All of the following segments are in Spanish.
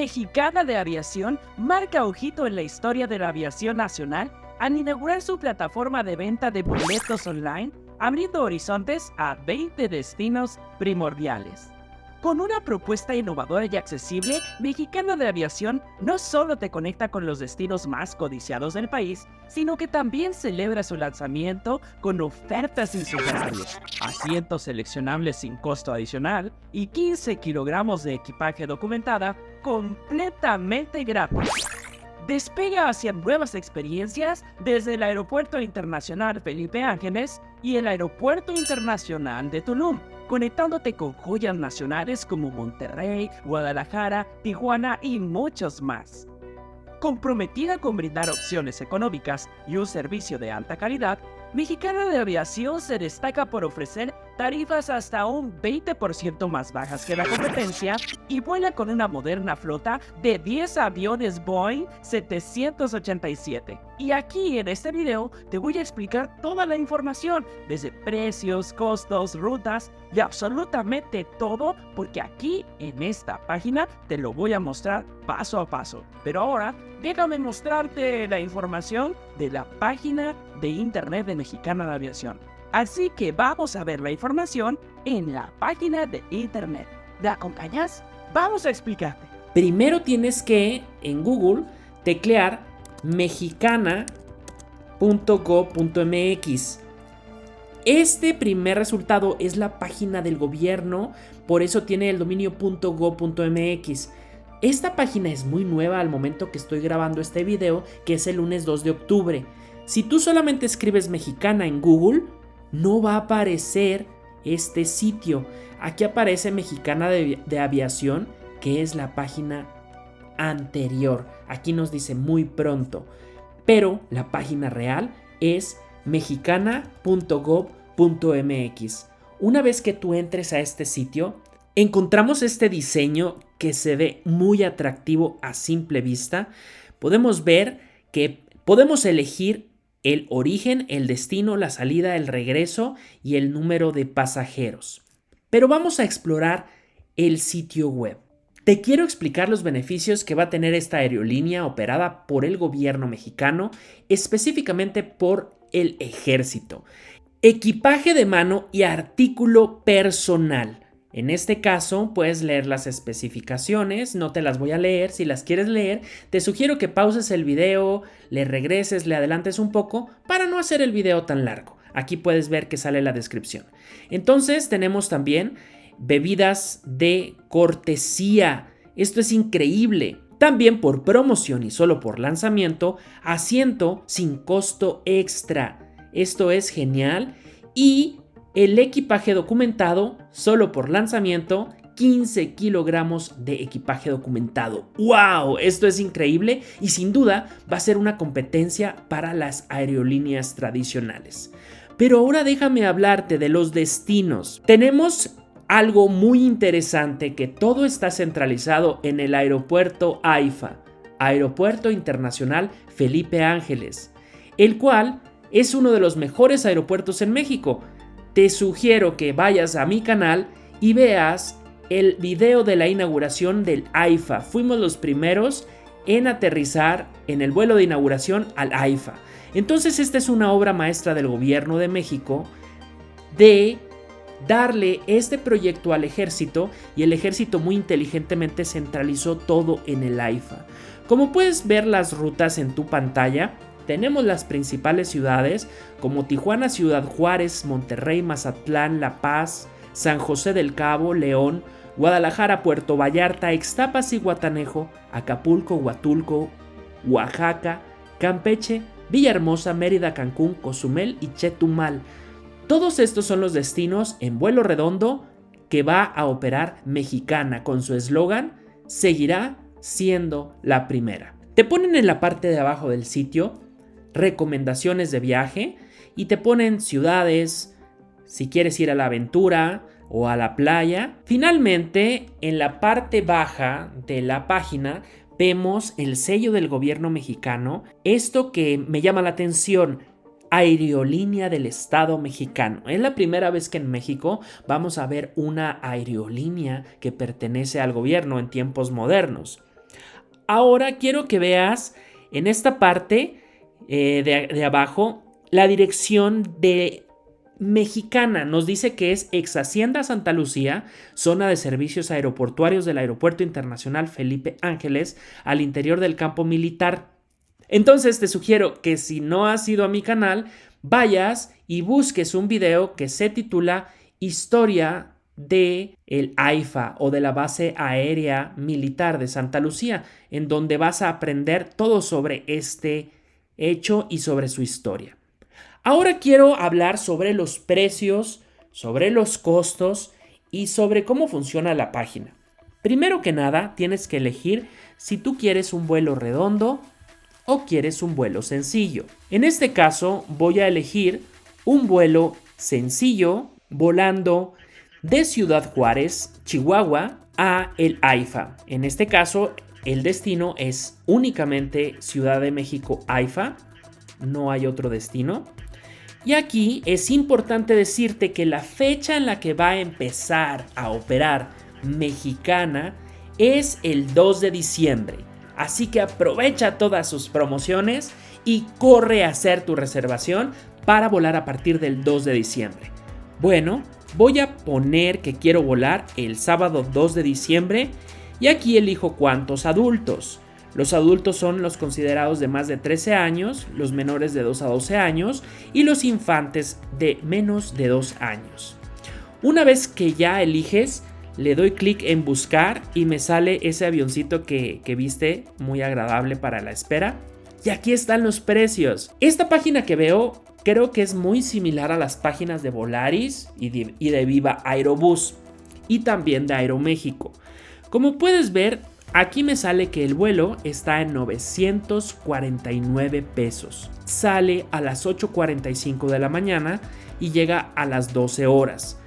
Mexicana de Aviación marca un hito en la historia de la aviación nacional al inaugurar su plataforma de venta de boletos online, abriendo horizontes a 20 destinos primordiales. Con una propuesta innovadora y accesible, Mexicana de Aviación no solo te conecta con los destinos más codiciados del país, sino que también celebra su lanzamiento con ofertas insuperables, asientos seleccionables sin costo adicional y 15 kilogramos de equipaje documentada completamente gratis. Despega hacia nuevas experiencias desde el Aeropuerto Internacional Felipe Ángeles y el Aeropuerto Internacional de Tulum, conectándote con joyas nacionales como Monterrey, Guadalajara, Tijuana y muchos más. Comprometida con brindar opciones económicas y un servicio de alta calidad, Mexicana de Aviación se destaca por ofrecer tarifas hasta un 20% más bajas que la competencia y vuela con una moderna flota de 10 aviones Boeing 787. Y aquí en este video te voy a explicar toda la información, desde precios, costos, rutas y absolutamente todo, porque aquí en esta página te lo voy a mostrar paso a paso. Pero ahora déjame mostrarte la información de la página de internet de Mexicana de Aviación. Así que vamos a ver la información en la página de internet. ¿Me acompañas? Vamos a explicarte. Primero tienes que en Google teclear mexicana.gov.mx. Este primer resultado es la página del gobierno, por eso tiene el dominio .gov.mx. Esta página es muy nueva al momento que estoy grabando este video, que es el lunes 2 de octubre. Si tú solamente escribes Mexicana en Google, no va a aparecer este sitio. Aquí aparece Mexicana de Aviación, que es la página anterior. Aquí nos dice muy pronto. Pero la página real es mexicana.gov.mx. Una vez que tú entres a este sitio, encontramos este diseño que se ve muy atractivo a simple vista. Podemos ver que podemos elegir el origen, el destino, la salida, el regreso y el número de pasajeros. Pero vamos a explorar el sitio web. Te quiero explicar los beneficios que va a tener esta aerolínea operada por el gobierno mexicano, específicamente por el ejército. Equipaje de mano y artículo personal. En este caso, puedes leer las especificaciones, no te las voy a leer. Si las quieres leer, te sugiero que pauses el video, le regreses, le adelantes un poco para no hacer el video tan largo. Aquí puedes ver que sale la descripción. Entonces, tenemos también bebidas de cortesía. Esto es increíble. También por promoción y solo por lanzamiento, asiento sin costo extra. Esto es genial. Y el equipaje documentado, solo por lanzamiento, 15 kilogramos de equipaje documentado. ¡Wow! Esto es increíble y sin duda va a ser una competencia para las aerolíneas tradicionales. Pero ahora déjame hablarte de los destinos. Tenemos algo muy interesante, que todo está centralizado en el aeropuerto AIFA, Aeropuerto Internacional Felipe Ángeles, el cual es uno de los mejores aeropuertos en México. Te sugiero que vayas a mi canal y veas el video de la inauguración del AIFA. Fuimos los primeros en aterrizar en el vuelo de inauguración al AIFA. Entonces esta es una obra maestra del gobierno de México de darle este proyecto al ejército, y el ejército muy inteligentemente centralizó todo en el AIFA. Como puedes ver las rutas en tu pantalla, tenemos las principales ciudades como Tijuana, Ciudad Juárez, Monterrey, Mazatlán, La Paz, San José del Cabo, León, Guadalajara, Puerto Vallarta, Ixtapas y Guatanejo, Acapulco, Huatulco, Oaxaca, Campeche, Villahermosa, Mérida, Cancún, Cozumel y Chetumal. Todos estos son los destinos en vuelo redondo que va a operar Mexicana con su eslogan: seguirá siendo la primera. Te ponen en la parte de abajo del sitio recomendaciones de viaje y te ponen ciudades, si quieres ir a la aventura o a la playa. Finalmente, en la parte baja de la página vemos el sello del gobierno mexicano. Esto que me llama la atención: Aerolínea del Estado Mexicano. Es la primera vez que en México vamos a ver una aerolínea que pertenece al gobierno en tiempos modernos. Ahora quiero que veas en esta parte de abajo la dirección de Mexicana. Nos dice que es ex Hacienda Santa Lucía, zona de servicios aeroportuarios del Aeropuerto Internacional Felipe Ángeles, al interior del campo militar. Entonces te sugiero que si no has ido a mi canal, vayas y busques un video que se titula Historia de el AIFA o de la Base Aérea Militar de Santa Lucía, en donde vas a aprender todo sobre este hecho y sobre su historia. Ahora quiero hablar sobre los precios, sobre los costos y sobre cómo funciona la página. Primero que nada, tienes que elegir si tú quieres un vuelo redondo o quieres un vuelo sencillo. En este caso, voy a elegir un vuelo sencillo volando de Ciudad Juárez, Chihuahua, a el AIFA. En este caso, el destino es únicamente Ciudad de México AIFA, no hay otro destino. Y aquí es importante decirte que la fecha en la que va a empezar a operar Mexicana es el 2 de diciembre. Así que aprovecha todas sus promociones y corre a hacer tu reservación para volar a partir del 2 de diciembre. Bueno, voy a poner que quiero volar el sábado 2 de diciembre y aquí elijo cuántos adultos. Los adultos son los considerados de más de 13 años, los menores de 2 a 12 años y los infantes de menos de 2 años. Una vez que ya eliges, le doy clic en buscar y me sale ese avioncito que viste, muy agradable para la espera. Y aquí están los precios. Esta página que veo creo que es muy similar a las páginas de Volaris y de Viva Aerobús y también de Aeroméxico. Como puedes ver, aquí me sale que el vuelo está en 949 pesos. Sale a las 8:45 de la mañana y llega a las 12 horas.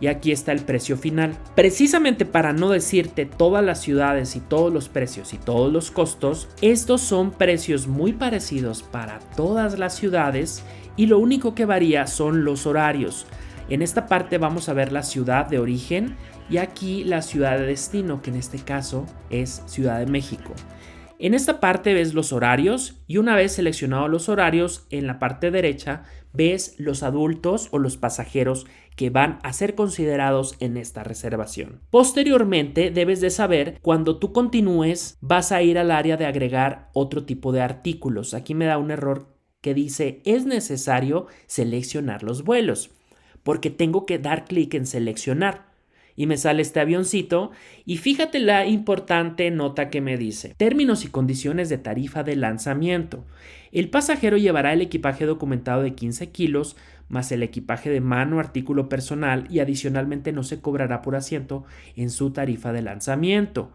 Y aquí está el precio final. Precisamente para no decirte todas las ciudades y todos los precios y todos los costos, estos son precios muy parecidos para todas las ciudades y lo único que varía son los horarios. En esta parte vamos a ver la ciudad de origen y aquí la ciudad de destino, que en este caso es Ciudad de México. En esta parte ves los horarios y una vez seleccionados los horarios, en la parte derecha ves los adultos o los pasajeros que van a ser considerados en esta reservación. Posteriormente debes de saber cuando tú continúes vas a ir al área de agregar otro tipo de artículos. Aquí me da un error que dice es necesario seleccionar los vuelos porque tengo que dar clic en seleccionar. Y me sale este avioncito y fíjate la importante nota que me dice. Términos y condiciones de tarifa de lanzamiento. El pasajero llevará el equipaje documentado de 15 kilos más el equipaje de mano, artículo personal y adicionalmente no se cobrará por asiento en su tarifa de lanzamiento,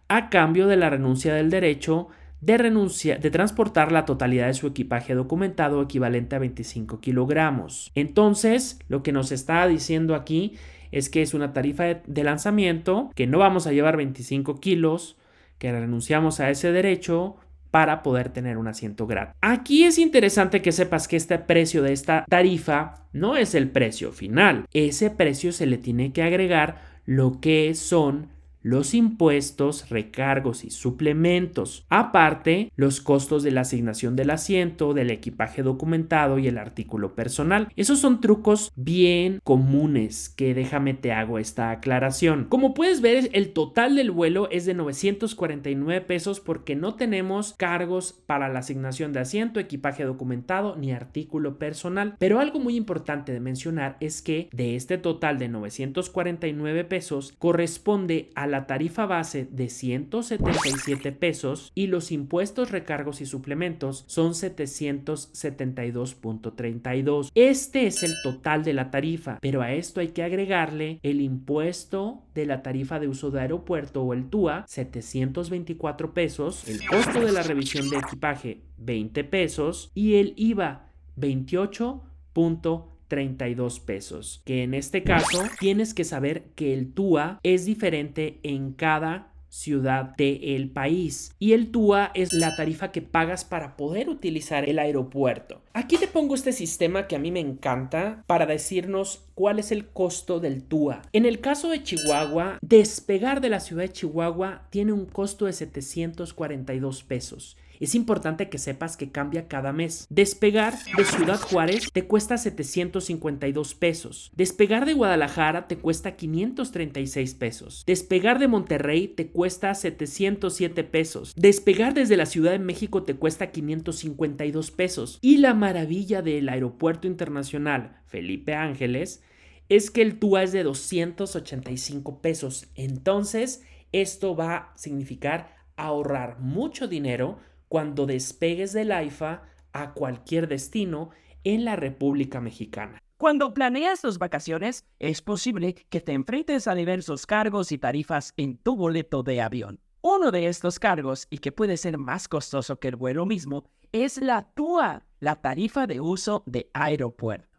a cambio de la renuncia del derecho de transportar la totalidad de su equipaje documentado equivalente a 25 kilogramos. Entonces, lo que nos está diciendo aquí es que es una tarifa de lanzamiento, que no vamos a llevar 25 kilos, que renunciamos a ese derecho para poder tener un asiento gratis. Aquí es interesante que sepas que este precio de esta tarifa no es el precio final. Ese precio se le tiene que agregar lo que son los impuestos, recargos y suplementos. Aparte, los costos de la asignación del asiento, del equipaje documentado y el artículo personal. Esos son trucos bien comunes que déjame te hago esta aclaración. Como puedes ver, el total del vuelo es de 949 pesos porque no tenemos cargos para la asignación de asiento, equipaje documentado ni artículo personal. Pero algo muy importante de mencionar es que de este total de 949 pesos corresponde a la tarifa base de 177 pesos y los impuestos, recargos y suplementos son 772.32. Este es el total de la tarifa, pero a esto hay que agregarle el impuesto de la tarifa de uso de aeropuerto o el TUA, 724 pesos, el costo de la revisión de equipaje, 20 pesos y el IVA, 28.32 pesos, que en este caso tienes que saber que el TUA es diferente en cada ciudad del país. Y el TUA es la tarifa que pagas para poder utilizar el aeropuerto. Aquí te pongo este sistema que a mí me encanta para decirnos cuál es el costo del TUA. En el caso de Chihuahua, despegar de la ciudad de Chihuahua tiene un costo de 742 pesos. Es importante que sepas que cambia cada mes. Despegar de Ciudad Juárez te cuesta 752 pesos. Despegar de Guadalajara te cuesta 536 pesos. Despegar de Monterrey te cuesta 707 pesos. Despegar desde la Ciudad de México te cuesta 552 pesos. Y la maravilla del Aeropuerto Internacional Felipe Ángeles es que el TUA es de 285 pesos. Entonces, esto va a significar ahorrar mucho dinero cuando despegues del AIFA a cualquier destino en la República Mexicana. Cuando planeas tus vacaciones, es posible que te enfrentes a diversos cargos y tarifas en tu boleto de avión. Uno de estos cargos, y que puede ser más costoso que el vuelo mismo, es la TUA, la tarifa de uso de aeropuerto.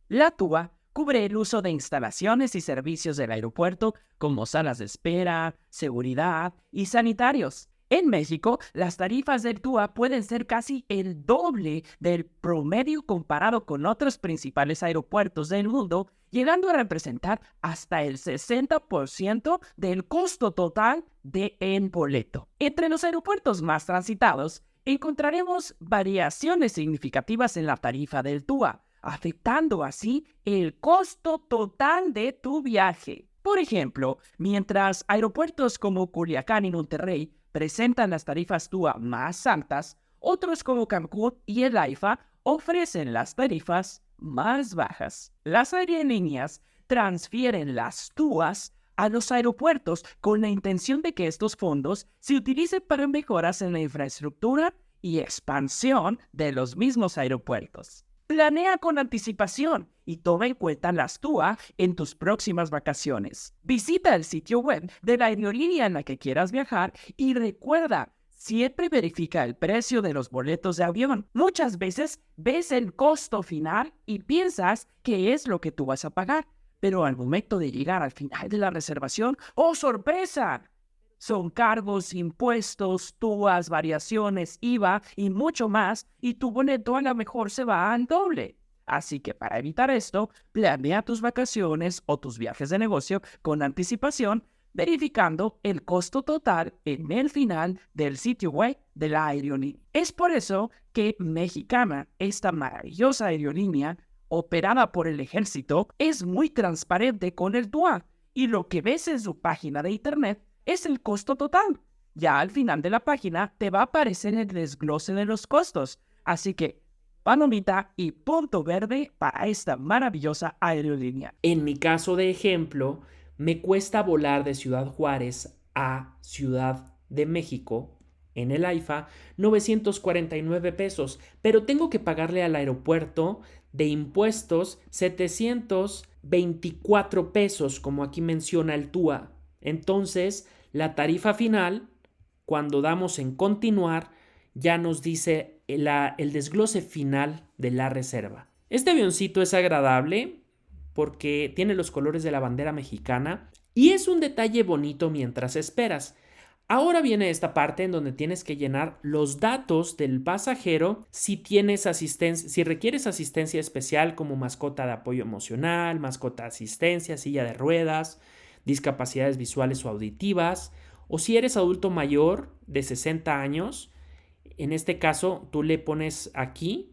La TUA cubre el uso de instalaciones y servicios del aeropuerto como salas de espera, seguridad y sanitarios. En México, las tarifas del TUA pueden ser casi el doble del promedio comparado con otros principales aeropuertos del mundo, llegando a representar hasta el 60% del costo total de un boleto. Entre los aeropuertos más transitados, encontraremos variaciones significativas en la tarifa del TUA, afectando así el costo total de tu viaje. Por ejemplo, mientras aeropuertos como Culiacán y Monterrey presentan las tarifas TUA más altas, otros como Cancún y el AIFA ofrecen las tarifas más bajas. Las aerolíneas transfieren las TUAs a los aeropuertos con la intención de que estos fondos se utilicen para mejoras en la infraestructura y expansión de los mismos aeropuertos. Planea con anticipación y toma en cuenta las TUA en tus próximas vacaciones. Visita el sitio web de la aerolínea en la que quieras viajar y recuerda, siempre verifica el precio de los boletos de avión. Muchas veces ves el costo final y piensas que es lo que tú vas a pagar, pero al momento de llegar al final de la reservación, ¡oh, sorpresa! Son cargos, impuestos, TUAs, variaciones, IVA y mucho más, y tu boleto a lo mejor se va al doble. Así que para evitar esto, planea tus vacaciones o tus viajes de negocio con anticipación, verificando el costo total en el final del sitio web de la aerolínea. Es por eso que Mexicana, esta maravillosa aerolínea, operada por el ejército, es muy transparente con el TUA, y lo que ves en su página de internet es el costo total. Ya al final de la página te va a aparecer el desglose de los costos. Así que, palomita y punto verde para esta maravillosa aerolínea. En mi caso de ejemplo, me cuesta volar de Ciudad Juárez a Ciudad de México en el AIFA 949 pesos, pero tengo que pagarle al aeropuerto de impuestos 724 pesos, como aquí menciona el TUA. Entonces, la tarifa final, cuando damos en continuar, ya nos dice el desglose final de la reserva. Este avioncito es agradable porque tiene los colores de la bandera mexicana y es un detalle bonito mientras esperas. Ahora viene esta parte en donde tienes que llenar los datos del pasajero si requieres asistencia especial como mascota de apoyo emocional, mascota de asistencia, silla de ruedas, discapacidades visuales o auditivas, o si eres adulto mayor de 60 años, en este caso tú le pones aquí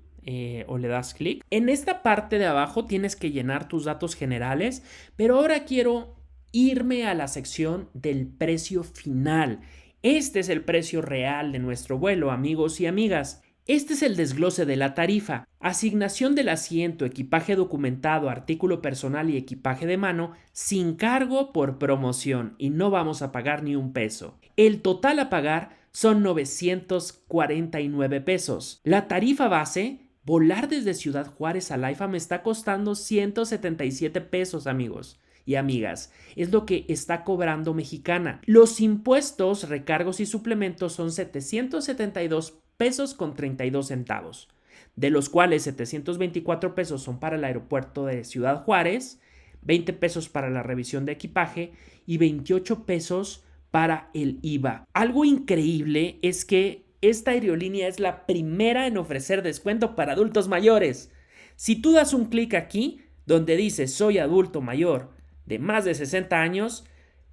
o le das clic. En esta parte de abajo tienes que llenar tus datos generales, pero ahora quiero irme a la sección del precio final. Este es el precio real de nuestro vuelo, amigos y amigas. Este es el desglose de la tarifa. Asignación del asiento, equipaje documentado, artículo personal y equipaje de mano sin cargo por promoción y no vamos a pagar ni un peso. El total a pagar son 949 pesos. La tarifa base, volar desde Ciudad Juárez a AIFA me está costando 177 pesos, amigos y amigas. Es lo que está cobrando Mexicana. Los impuestos, recargos y suplementos son 772 pesos con 32 centavos, de los cuales 724 pesos son para el aeropuerto de Ciudad Juárez, 20 pesos para la revisión de equipaje y 28 pesos para el IVA. Algo increíble es que esta aerolínea es la primera en ofrecer descuento para adultos mayores. Si tú das un clic aquí, donde dice soy adulto mayor de más de 60 años,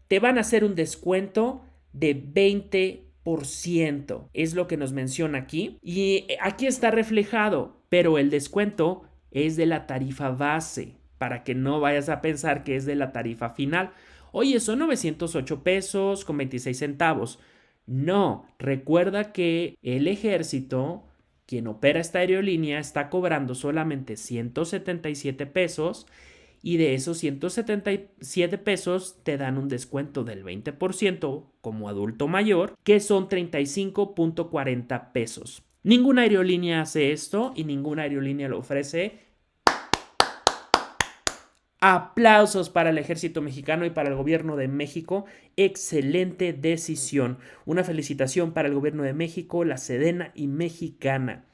te van a hacer un descuento de 20%. Es lo que nos menciona aquí. Y aquí está reflejado, pero el descuento es de la tarifa base, para que no vayas a pensar que es de la tarifa final. Oye, son 908 pesos con 26 centavos. No, recuerda que el ejército, quien opera esta aerolínea, está cobrando solamente 177 pesos y de esos 177 pesos te dan un descuento del 20% como adulto mayor, que son 35.40 pesos. Ninguna aerolínea hace esto y ninguna aerolínea lo ofrece. Aplausos para el ejército mexicano y para el gobierno de México. Excelente decisión. Una felicitación para el gobierno de México, la Sedena y Mexicana.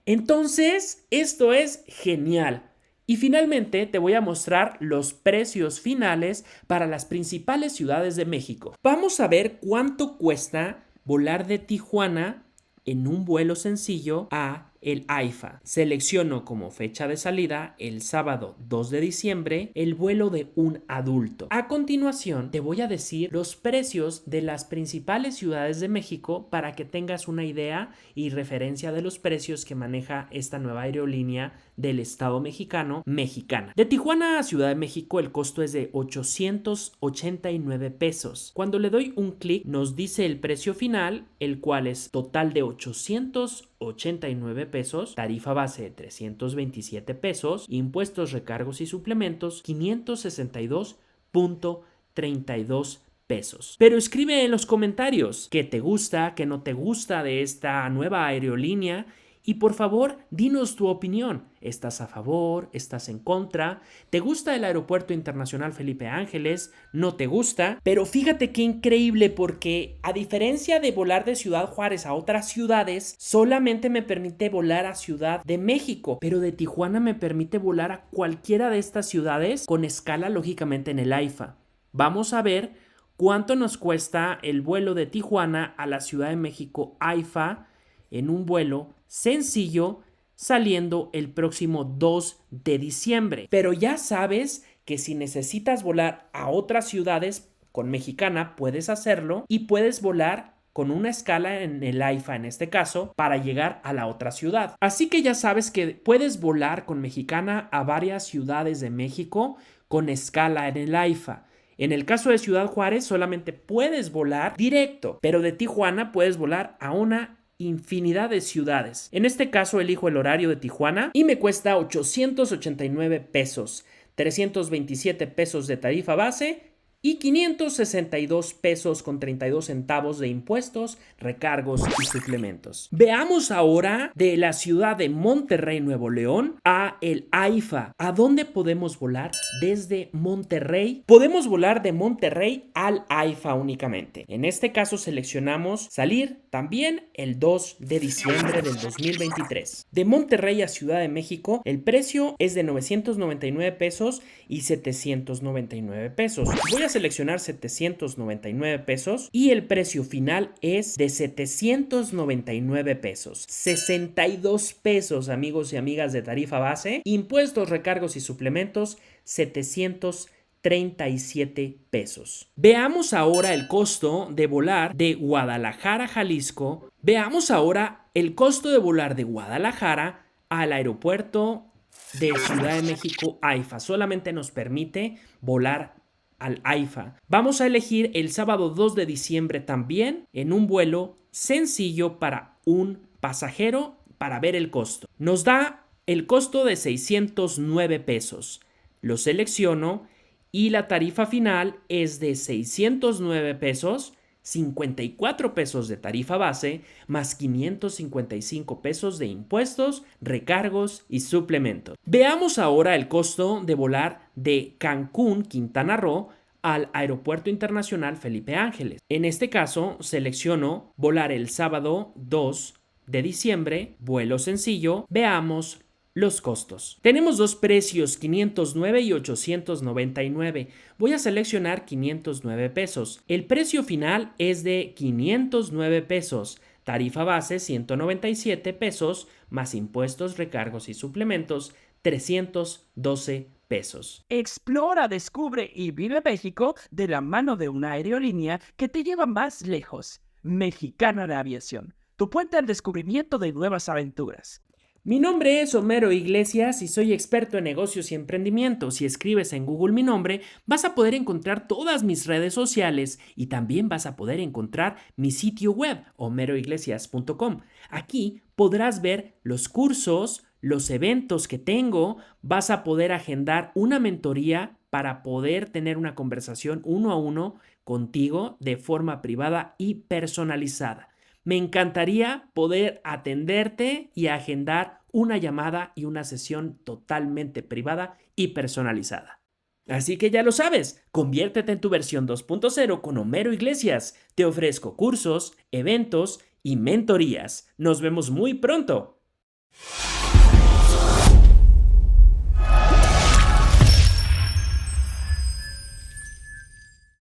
Entonces, esto es genial. Y finalmente te voy a mostrar los precios finales para las principales ciudades de México. Vamos a ver cuánto cuesta volar de Tijuana en un vuelo sencillo a el AIFA. Selecciono como fecha de salida el sábado 2 de diciembre el vuelo de un adulto. A continuación te voy a decir los precios de las principales ciudades de México para que tengas una idea y referencia de los precios que maneja esta nueva aerolínea del Estado mexicano, Mexicana. De Tijuana a Ciudad de México el costo es de 889 pesos. Cuando le doy un clic nos dice el precio final, el cual es total de 889 pesos, tarifa base de 327 pesos, impuestos, recargos y suplementos 562.32 pesos. Pero escribe en los comentarios qué te gusta, qué no te gusta de esta nueva aerolínea. Y por favor, dinos tu opinión. ¿Estás a favor? ¿Estás en contra? ¿Te gusta el Aeropuerto Internacional Felipe Ángeles? ¿No te gusta? Pero fíjate qué increíble, porque a diferencia de volar de Ciudad Juárez a otras ciudades, solamente me permite volar a Ciudad de México, pero de Tijuana me permite volar a cualquiera de estas ciudades con escala lógicamente en el AIFA. Vamos a ver cuánto nos cuesta el vuelo de Tijuana a la Ciudad de México AIFA en un vuelo sencillo saliendo el próximo 2 de diciembre. Pero ya sabes que si necesitas volar a otras ciudades con Mexicana puedes hacerlo y puedes volar con una escala en el AIFA en este caso para llegar a la otra ciudad. Así que ya sabes que puedes volar con Mexicana a varias ciudades de México con escala en el AIFA. En el caso de Ciudad Juárez solamente puedes volar directo, pero de Tijuana puedes volar a una infinidad de ciudades. En este caso elijo el horario de Tijuana y me cuesta 889 pesos, 327 pesos de tarifa base y 562 pesos con 32 centavos de impuestos, recargos y suplementos. Veamos ahora de la ciudad de Monterrey, Nuevo León, a el AIFA. ¿A dónde podemos volar desde Monterrey? Podemos volar de Monterrey al AIFA únicamente. En este caso seleccionamos salir también el 2 de diciembre del 2023. De Monterrey a Ciudad de México, el precio es de 999 pesos y 799 pesos. Voy a seleccionar 799 pesos y el precio final es de 799 pesos. 62 pesos, amigos y amigas, de tarifa base, impuestos, recargos y suplementos, 737 pesos. Veamos ahora el costo de volar de Guadalajara, Jalisco. Veamos ahora el costo de volar de Guadalajara al aeropuerto de Ciudad de México AIFA. Solamente nos permite volar al AIFA. Vamos a elegir el sábado 2 de diciembre también en un vuelo sencillo para un pasajero para ver el costo. Nos da el costo de 609 pesos. Lo selecciono y la tarifa final es de 609 pesos, 54 pesos de tarifa base, más 555 pesos de impuestos, recargos y suplementos. Veamos ahora el costo de volar de Cancún, Quintana Roo, al Aeropuerto Internacional Felipe Ángeles. En este caso, selecciono volar el sábado 2 de diciembre, vuelo sencillo. Veamos los costos. Tenemos dos precios, 509 y 899. Voy a seleccionar 509 pesos. El precio final es de 509 pesos. Tarifa base 197 pesos, más impuestos, recargos y suplementos 312 pesos. Explora, descubre y vive México de la mano de una aerolínea que te lleva más lejos. Mexicana de Aviación, tu puente al descubrimiento de nuevas aventuras. Mi nombre es Homero Iglesias y soy experto en negocios y emprendimiento. Si escribes en Google mi nombre, vas a poder encontrar todas mis redes sociales y también vas a poder encontrar mi sitio web, homeroiglesias.com. Aquí podrás ver los cursos, los eventos que tengo, vas a poder agendar una mentoría para poder tener una conversación uno a uno contigo de forma privada y personalizada. Me encantaría poder atenderte y agendar una llamada y una sesión totalmente privada y personalizada. Así que ya lo sabes, conviértete en tu versión 2.0 con Homero Iglesias. Te ofrezco cursos, eventos y mentorías. Nos vemos muy pronto.